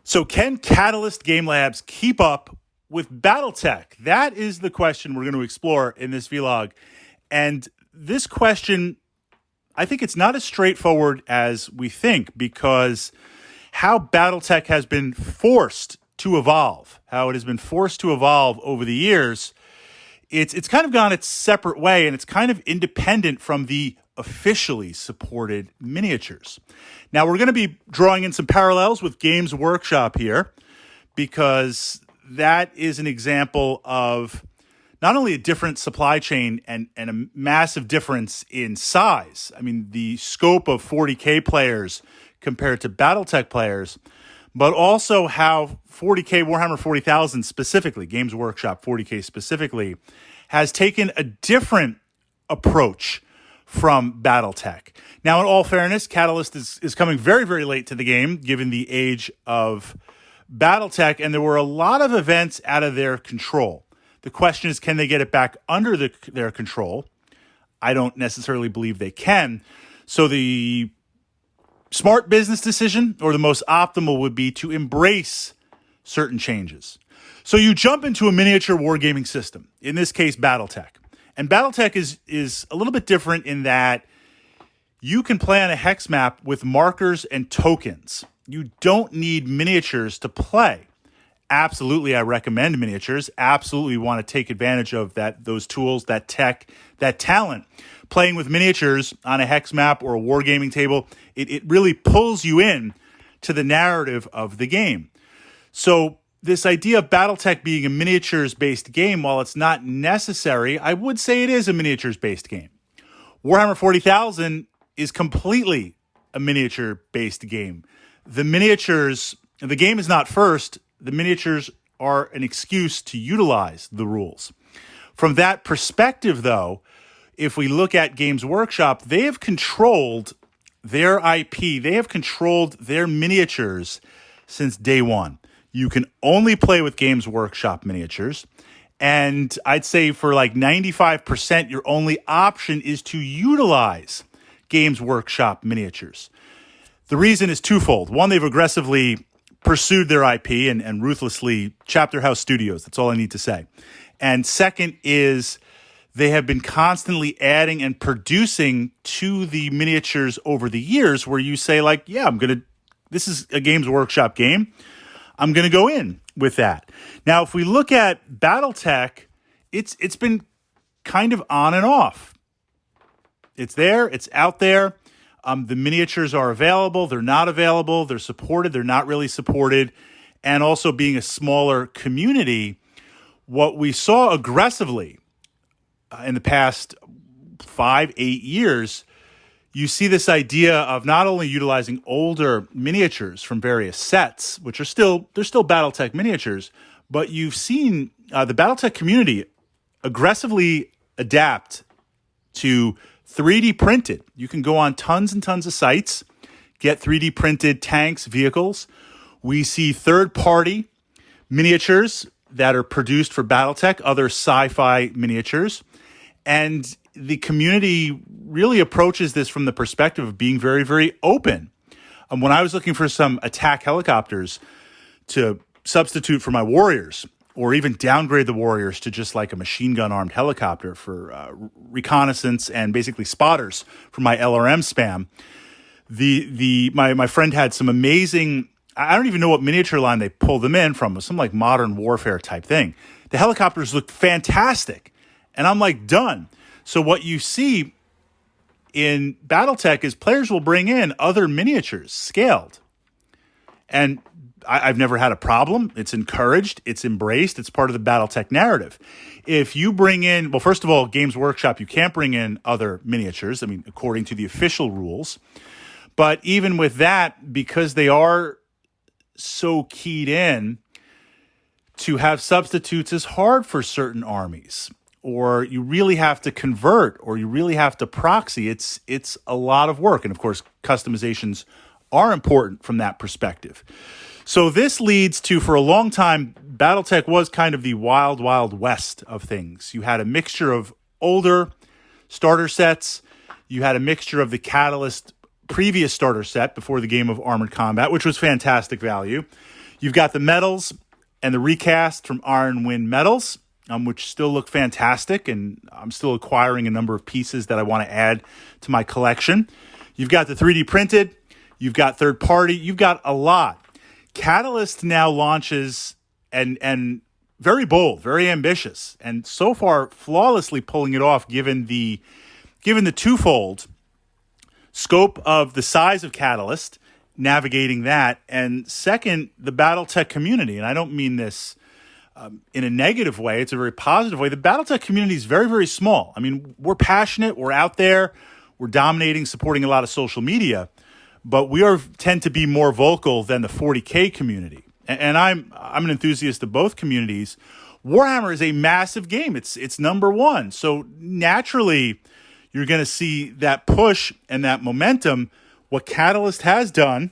So can Catalyst Game Labs keep up with Battletech? That is the question we're going to explore in this vlog. And this question, I think it's not as straightforward as we think, because how Battletech has been forced to evolve, how it has been forced to evolve over the years, it's kind of gone its separate way, and it's kind of independent from the officially supported miniatures. Now, we're going to be drawing in some parallels with Games Workshop here, because that is an example of not only a different supply chain and a massive difference in size. I mean, the scope of 40K players compared to Battletech players, but also how 40K, Warhammer 40,000 specifically, Games Workshop 40K specifically, has taken a different approach from Battletech. Now, in all fairness, Catalyst is coming very, very late to the game, given the age of Battletech, and there were a lot of events out of their control. The question is, can they get it back under their control? I don't necessarily believe they can. So the smart business decision, or the most optimal, would be to embrace certain changes. So you jump into a miniature wargaming system, in this case, Battletech. And Battletech is a little bit different in that you can play on a hex map with markers and tokens. You don't need miniatures to play. Absolutely, I recommend miniatures. Absolutely want to take advantage of those tools, that tech, that talent. Playing with miniatures on a hex map or a wargaming table, it really pulls you in to the narrative of the game. So this idea of Battletech being a miniatures-based game, while it's not necessary, I would say it is a miniatures-based game. Warhammer 40,000 is completely a miniature-based game. The game is not first. The miniatures are an excuse to utilize the rules. From that perspective, though, if we look at Games Workshop, they have controlled their IP. They have controlled their miniatures since day one. You can only play with Games Workshop miniatures. And I'd say for like 95%, your only option is to utilize Games Workshop miniatures. The reason is twofold. One, they've aggressively pursued their IP and ruthlessly Chapter House Studios. That's all I need to say. And second is they have been constantly adding and producing to the miniatures over the years, where you say, like, yeah, this is a Games Workshop game. I'm going to go in with that. Now, if we look at Battletech, it's been kind of on and off. It's there. It's out there. The miniatures are available. They're not available. They're supported. They're not really supported. And also, being a smaller community, what we saw aggressively in the past 5-8 years, you see this idea of not only utilizing older miniatures from various sets, which they're still Battletech miniatures, but you've seen the Battletech community aggressively adapt to 3D printed. You can go on tons and tons of sites, get 3D printed tanks, vehicles. We see third-party miniatures that are produced for Battletech, other sci-fi miniatures. And the community really approaches this from the perspective of being very, very open. When I was looking for some attack helicopters to substitute for my Warriors, or even downgrade the Warriors to just like a machine gun armed helicopter for reconnaissance and basically spotters for my LRM spam, my friend had some amazing, I don't even know what miniature line they pulled them in from, some like modern warfare type thing. The helicopters looked fantastic. And I'm like, done. So what you see in Battletech is players will bring in other miniatures scaled. And I've never had a problem. It's encouraged. It's embraced. It's part of the Battletech narrative. If you bring in, well, first of all, Games Workshop, you can't bring in other miniatures. I mean, according to the official rules. But even with that, because they are so keyed in, to have substitutes is hard for certain armies. Or you really have to convert, or you really have to proxy. It's a lot of work. And of course, customizations are important from that perspective. So this leads to, for a long time, Battletech was kind of the wild, wild west of things. You had a mixture of older starter sets. You had a mixture of the Catalyst previous starter set before the game of Armored Combat, which was fantastic value. You've got the medals and the recast from Iron Wind medals, which still look fantastic, and I'm still acquiring a number of pieces that I want to add to my collection. You've got the 3D printed, you've got third party, you've got a lot. Catalyst now launches and very bold, very ambitious, and so far flawlessly pulling it off given the twofold scope of the size of Catalyst, navigating that, and second, the Battletech community. And I don't mean this in a negative way. It's a very positive way. The Battletech community is very, very small. I mean, we're passionate. We're out there. We're dominating, supporting a lot of social media. But we tend to be more vocal than the 40K community. And I'm an enthusiast of both communities. Warhammer is a massive game. It's number one. So naturally, you're going to see that push and that momentum. What Catalyst has done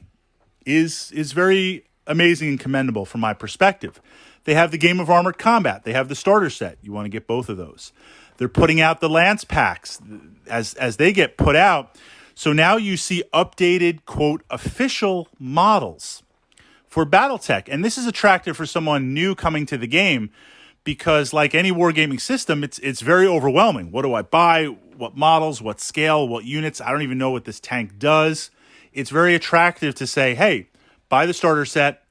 is very amazing and commendable from my perspective. They have the Game of Armored Combat. They have the starter set. You want to get both of those. They're putting out the Lance packs as they get put out. So now you see updated, quote, official models for Battletech. And this is attractive for someone new coming to the game because like any wargaming system, it's very overwhelming. What do I buy? What models? What scale? What units? I don't even know what this tank does. It's very attractive to say, hey, buy the starter set,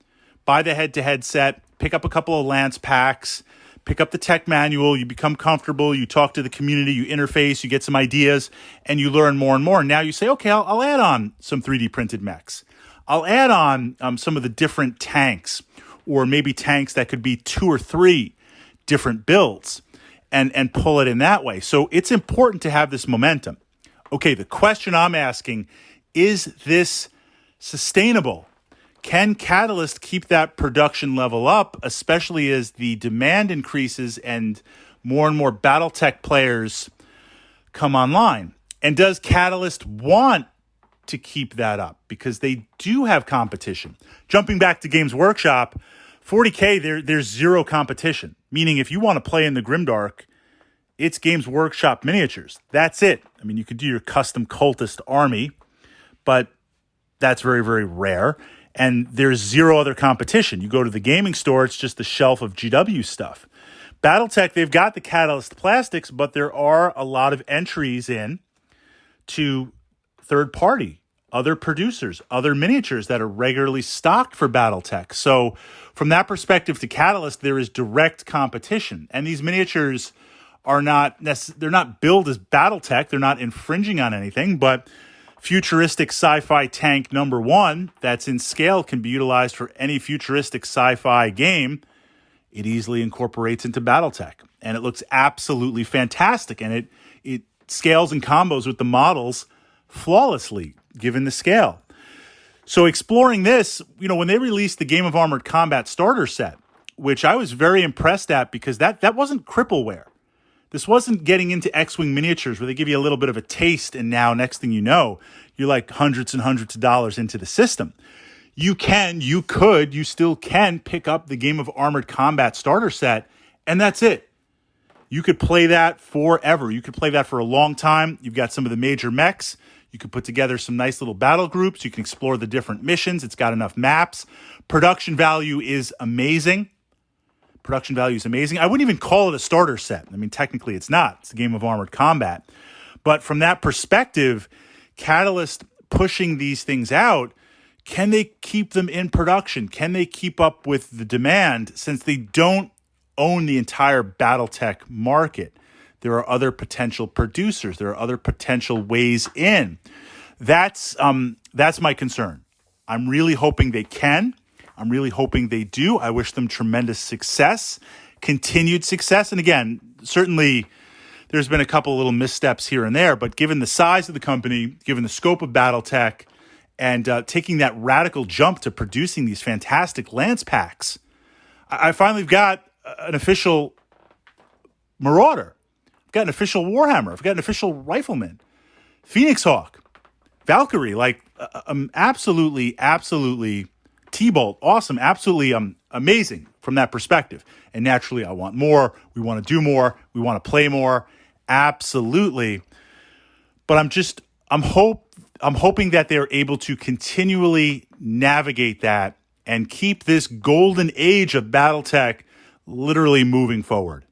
buy the head-to-head set, pick up a couple of Lance packs, pick up the tech manual, you become comfortable, you talk to the community, you interface, you get some ideas, and you learn more and more. And now you say, okay, I'll add on some 3D printed mechs. I'll add on some of the different tanks, or maybe tanks that could be 2 or 3 different builds, and pull it in that way. So it's important to have this momentum. Okay, the question I'm asking, is this sustainable? Can Catalyst keep that production level up, especially as the demand increases and more Battletech players come online? And does Catalyst want to keep that up? Because they do have competition. Jumping back to Games Workshop, 40K, there's zero competition. Meaning if you want to play in the Grimdark, it's Games Workshop miniatures. That's it. I mean, you could do your custom cultist army, but that's very, very rare. And there's zero other competition. You go to the gaming store, it's just a shelf of GW stuff. Battletech, they've got the Catalyst plastics, but there are a lot of entries in to third party, other producers, other miniatures that are regularly stocked for Battletech. So from that perspective to Catalyst, there is direct competition. And these miniatures are they're not billed as Battletech. They're not infringing on anything, but futuristic sci-fi tank number 1 that's in scale can be utilized for any futuristic sci-fi game. It easily incorporates into Battletech, and it looks absolutely fantastic. And it scales and combos with the models flawlessly, given the scale. So exploring this, when they released the Game of Armored Combat starter set, which I was very impressed at because that wasn't crippleware. This wasn't getting into X-Wing miniatures where they give you a little bit of a taste and now next thing you know, you're like hundreds and hundreds of dollars into the system. You still can pick up the Game of Armored Combat starter set and that's it. You could play that forever. You could play that for a long time. You've got some of the major mechs. You could put together some nice little battle groups. You can explore the different missions. It's got enough maps. Production value is amazing. I wouldn't even call it a starter set. I mean, technically it's not. It's a Game of Armored Combat. But from that perspective, Catalyst pushing these things out, can they keep them in production? Can they keep up with the demand since they don't own the entire Battletech market? There are other potential producers. There are other potential ways in. That's my concern. I'm really hoping they can. I'm really hoping they do. I wish them tremendous success, continued success. And again, certainly there's been a couple little missteps here and there, but given the size of the company, given the scope of Battletech, and taking that radical jump to producing these fantastic Lance packs, I finally got an official Marauder. I've got an official Warhammer. I've got an official Rifleman. Phoenix Hawk. Valkyrie. Absolutely T-Bolt, awesome, absolutely amazing from that perspective. And naturally, I want more. We want to do more. We want to play more. Absolutely. But I'm hoping that they're able to continually navigate that and keep this golden age of Battletech literally moving forward.